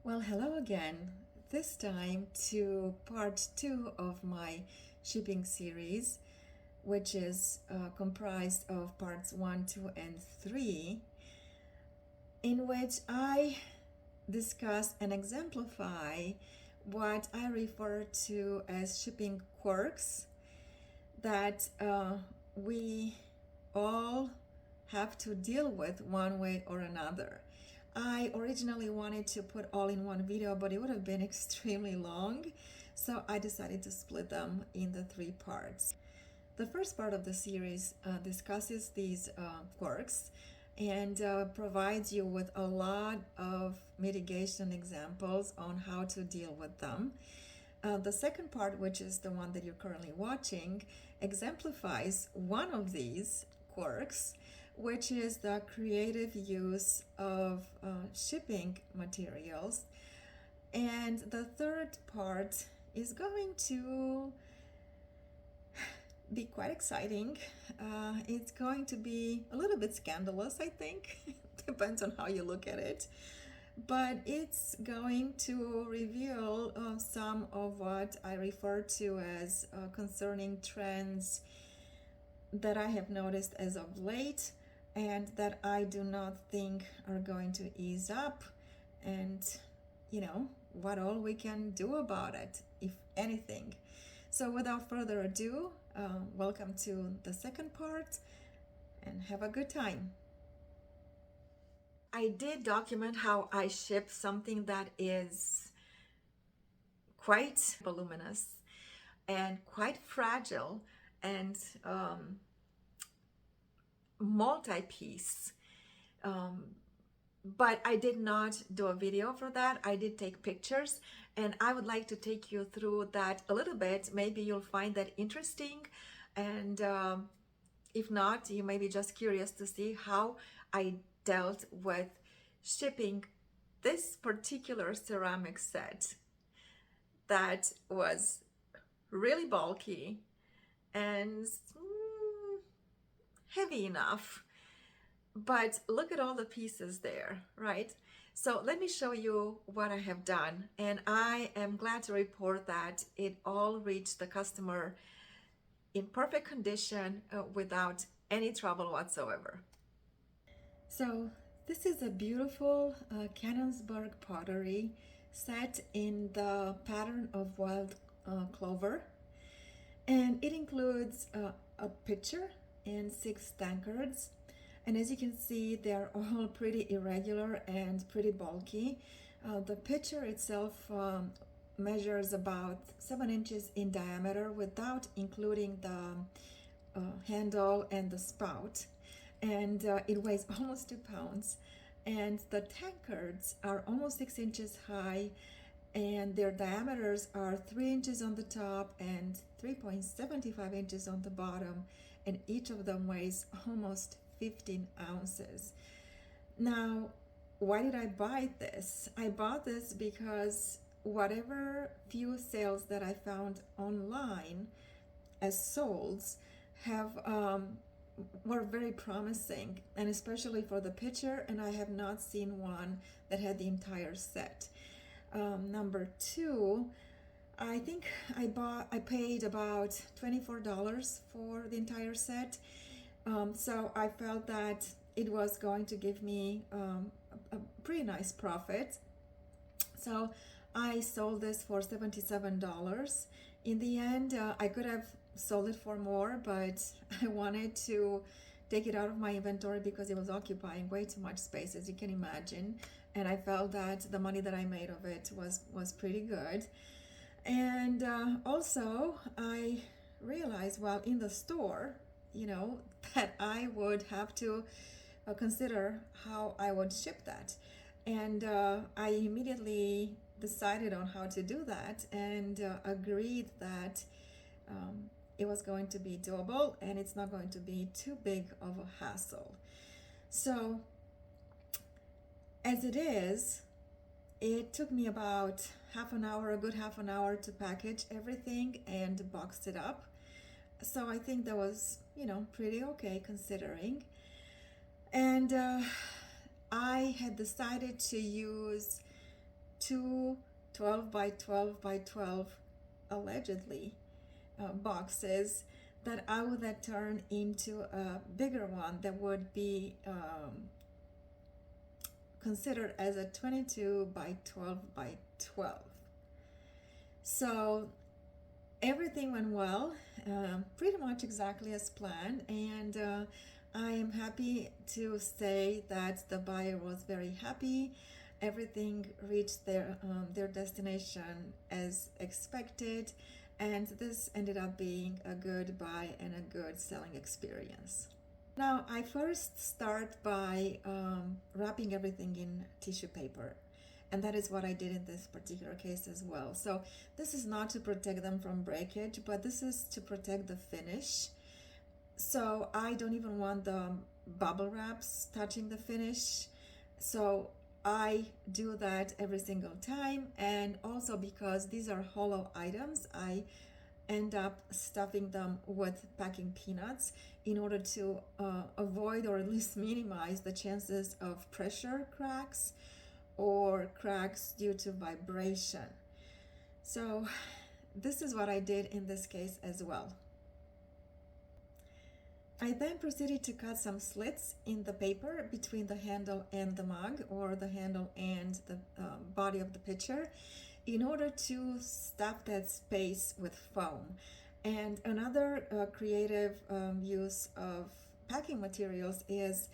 Well, hello again. This time to part two of my shipping series, which is comprised of parts one, two, and three, in which I discuss and exemplify what I refer to as shipping quirks that we all have to deal with one way or another. I originally wanted to put all in one video, but it would have been extremely long, so I decided to split them in the three parts. The first part of the series discusses these quirks and provides you with a lot of mitigation examples on how to deal with them. The second part, which is the one that you're currently watching, exemplifies one of these quirks, which is the creative use of shipping materials. And the third part is going to be quite exciting. It's going to be a little bit scandalous, I think. Depends on how you look at it. But it's going to reveal some of what I refer to as concerning trends that I have noticed as of late and that I do not think are going to ease up, and what all we can do about it, if anything. So without further ado, welcome to the second part and have a good time. I did document how I ship something that is quite voluminous and quite fragile and multi-piece. But I did not do a video for that. I did take pictures, and I would like to take you through that a little bit. Maybe you'll find that interesting, and if not, you may be just curious to see how I dealt with shipping this particular ceramic set that was really bulky and heavy enough, but look at all the pieces there, right? So let me show you what I have done, and I am glad to report that it all reached the customer in perfect condition without any trouble whatsoever. So this is a beautiful Canonsburg pottery set in the pattern of wild clover, and it includes a pitcher and 6 tankards, and as you can see, they're all pretty irregular and pretty bulky. The pitcher itself measures about 7 inches in diameter without including the handle and the spout, and it weighs almost 2 pounds. And the tankards are almost 6 inches high, and their diameters are 3 inches on the top and 3.75 inches on the bottom, and each of them weighs almost 15 ounces. Now, why did I buy this? I bought this because whatever few sales that I found online as solds have were very promising, and especially for the pitcher, and I have not seen one that had the entire set. Number two, I think I paid about $24 for the entire set. So I felt that it was going to give me a pretty nice profit. So I sold this for $77. In the end, I could have sold it for more, but I wanted to take it out of my inventory because it was occupying way too much space, as you can imagine. And I felt that the money that I made of it was pretty good. And also I realized while in the store, that I would have to consider how I would ship that. And I immediately decided on how to do that and agreed that it was going to be doable and it's not going to be too big of a hassle. So as it is, it took me about a good half an hour to package everything and box it up. So I think that was, pretty okay considering. And I had decided to use two 12 by 12 by 12 allegedly boxes that I would then turn into a bigger one that would be considered as a 22 by 12 by 12. So everything went well, pretty much exactly as planned, and I am happy to say that the buyer was very happy. Everything reached their destination as expected, and this ended up being a good buy and a good selling experience. Now, I first start by wrapping everything in tissue paper, and that is what I did in this particular case as well. So this is not to protect them from breakage, but this is to protect the finish. So I don't even want the bubble wraps touching the finish. So I do that every single time, and also because these are hollow items, I end up stuffing them with packing peanuts in order to avoid or at least minimize the chances of pressure cracks or cracks due to vibration. So this is what I did in this case as well. I then proceeded to cut some slits in the paper between the handle and the mug, or the handle and the body of the pitcher, in order to stuff that space with foam. And another creative use of packing materials is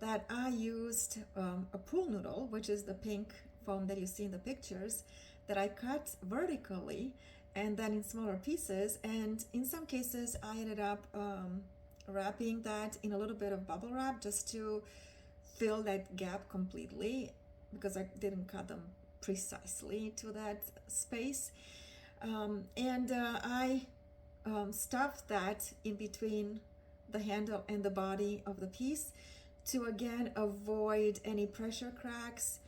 that I used a pool noodle, which is the pink foam that you see in the pictures, that I cut vertically and then in smaller pieces. And in some cases, I ended up wrapping that in a little bit of bubble wrap just to fill that gap completely, because I didn't cut them precisely to that space. I stuffed that in between the handle and the body of the piece to again avoid any pressure cracks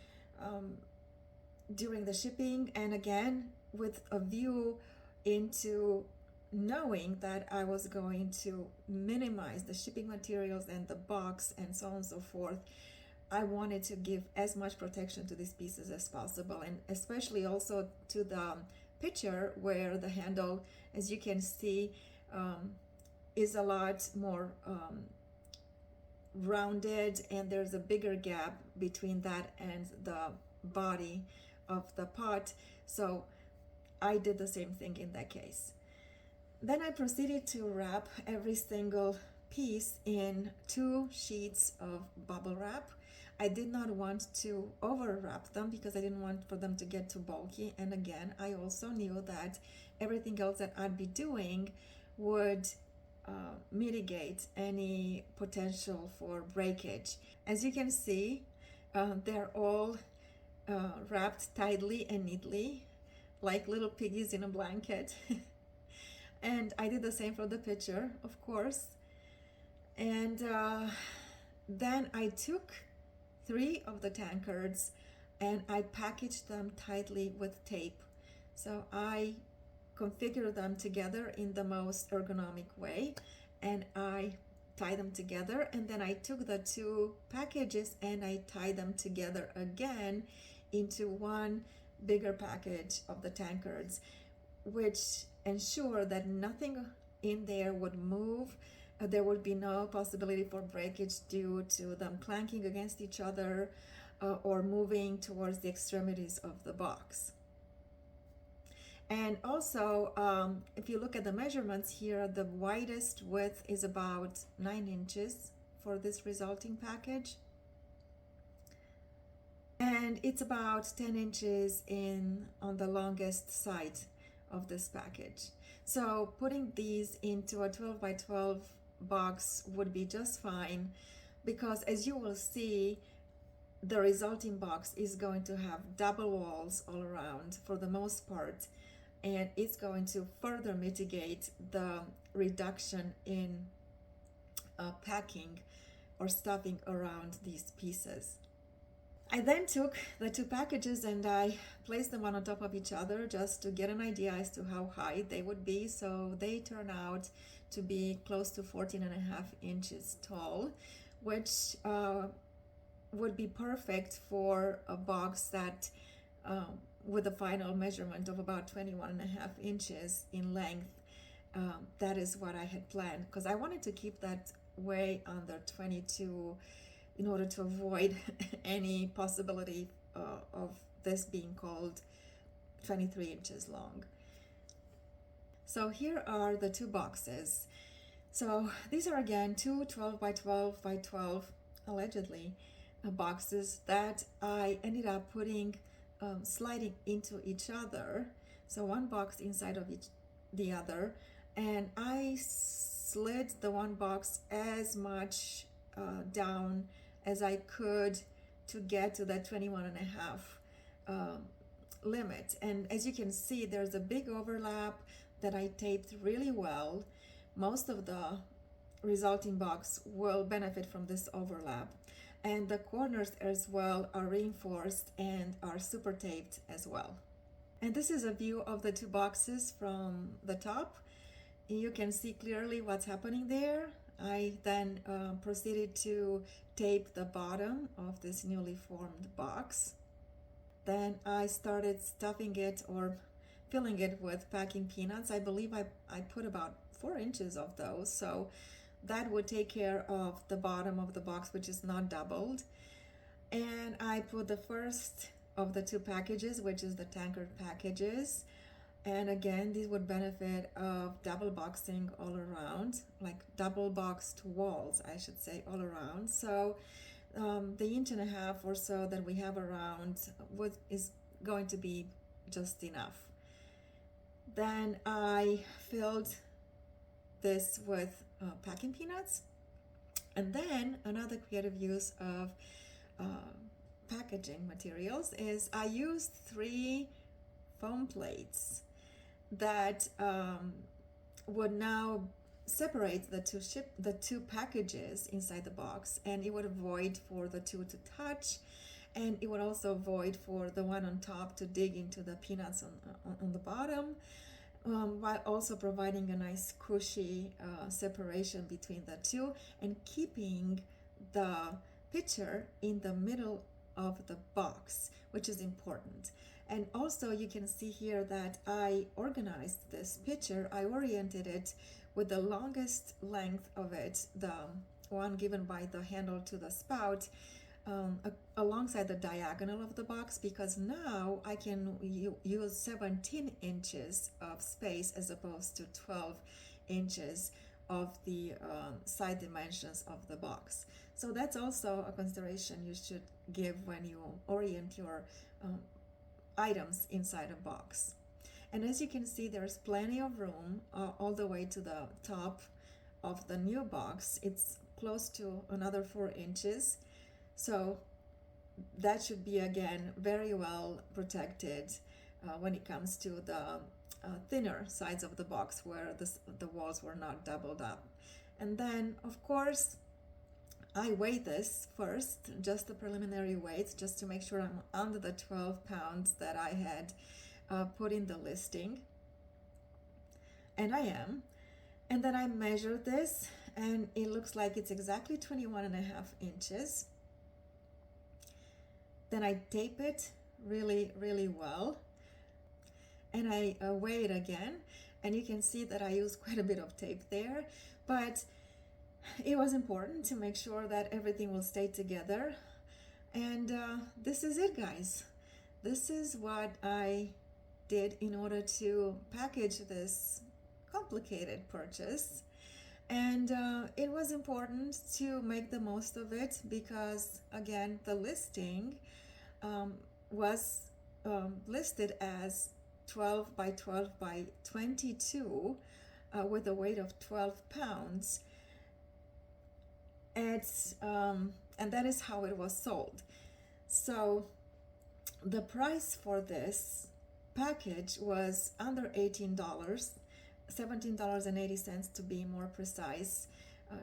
during the shipping, and again with a view into knowing that I was going to minimize the shipping materials and the box and so on and so forth. I wanted to give as much protection to these pieces as possible, and especially also to the pitcher, where the handle, as you can see, is a lot more rounded, and there's a bigger gap between that and the body of the pot. So I did the same thing in that case. Then I proceeded to wrap every single piece in 2 sheets of bubble wrap. I did not want to over wrap them because I didn't want for them to get too bulky. And again, I also knew that everything else that I'd be doing would mitigate any potential for breakage. As you can see, they're all wrapped tightly and neatly, like little piggies in a blanket. And I did the same for the pitcher, of course. And then I took 3 of the tankards and I packaged them tightly with tape. So I configured them together in the most ergonomic way, and I tied them together, and then I took the 2 packages and I tied them together again into one bigger package of the tankards, which ensured that nothing in there would move. There would be no possibility for breakage due to them clanking against each other or moving towards the extremities of the box. And also, if you look at the measurements here, the widest width is about 9 inches for this resulting package. And it's about 10 inches on the longest side of this package. So putting these into a 12 by 12 box would be just fine, because as you will see, the resulting box is going to have double walls all around for the most part, and it's going to further mitigate the reduction in packing or stuffing around these pieces. I then took the 2 packages and I placed them one on top of each other just to get an idea as to how high they would be. So they turn out to be close to 14.5 inches tall, which would be perfect for a box that with a final measurement of about 21.5 inches in length. That is what I had planned, because I wanted to keep that way under 22 in order to avoid any possibility of this being called 23 inches long. So here are the two boxes. So these are again two 12 by 12 by 12 allegedly boxes that I ended up putting sliding into each other. So one box inside of the other, and I slid the one box as much down as I could to get to that 21.5 limit. And as you can see, there's a big overlap that I taped really well. Most of the resulting box will benefit from this overlap, and the corners as well are reinforced and are super taped as well. And this is a view of the two boxes from the top. You can see clearly what's happening there. I then proceeded to tape the bottom of this newly formed box. Then I started stuffing it or filling it with packing peanuts. I believe I put about 4 inches of those, so that would take care of the bottom of the box, which is not doubled. And I put the first of the two packages, which is the tanker packages, and again these would benefit of double boxing all around, like double boxed walls I should say, all around. So the 1.5 inches or so that we have around is going to be just enough. Then I filled this with packing peanuts, and then another creative use of packaging materials is I used 3 foam plates that would now separate the two packages inside the box, and it would avoid for the two to touch, and it would also avoid for the one on top to dig into the peanuts on the bottom, while also providing a nice cushy separation between the two and keeping the picture in the middle of the box, which is important. And also you can see here that I organized this picture. I oriented it with the longest length of it, the one given by the handle to the spout, alongside the diagonal of the box, because now I can use 17 inches of space as opposed to 12 inches of the side dimensions of the box. So that's also a consideration you should give when you orient your items inside a box. And as you can see, there's plenty of room all the way to the top of the new box. It's close to another 4 inches. So that should be again very well protected when it comes to the thinner sides of the box where the walls were not doubled up. And then of course I weigh this first, just the preliminary weight, just to make sure I'm under the 12 pounds that I had put in the listing, and I am. And then I measured this, and it looks like it's exactly 21.5 inches. Then I tape it really, really well, and I weigh it again, and you can see that I use quite a bit of tape there, but it was important to make sure that everything will stay together. And this is it, guys. This is what I did in order to package this complicated purchase. And it was important to make the most of it because, again, the listing was listed as 12 by 12 by 22 with a weight of 12 pounds. And that is how it was sold. So the price for this package was under $18, $17.80 to be more precise,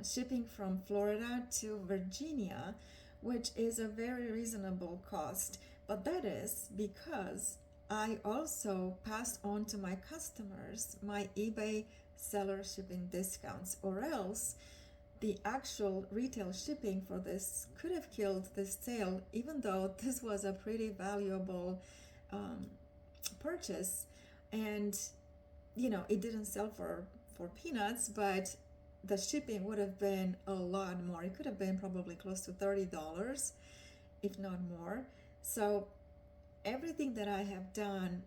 shipping from Florida to Virginia, which is a very reasonable cost. But that is because I also passed on to my customers my eBay seller shipping discounts, or else the actual retail shipping for this could have killed this sale, even though this was a pretty valuable purchase, and it didn't sell for peanuts, but the shipping would have been a lot more. It could have been probably close to $30, if not more. So everything that I have done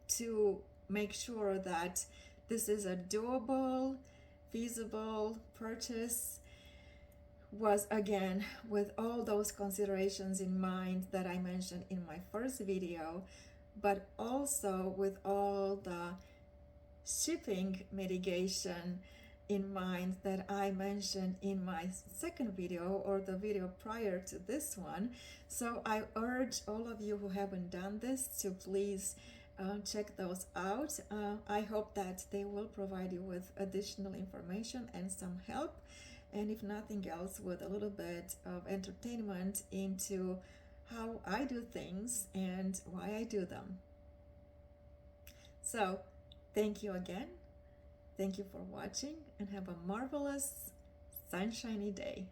to make sure that this is a doable, feasible purchase was, again, with all those considerations in mind that I mentioned in my first video, but also with all the shipping mitigation in mind that I mentioned in my second video, or the video prior to this one. So I urge all of you who haven't done this to please check those out. I hope that they will provide you with additional information and some help, and if nothing else, with a little bit of entertainment into how I do things and why I do them. So thank you again. Thank you for watching, and have a marvelous, sunshiny day.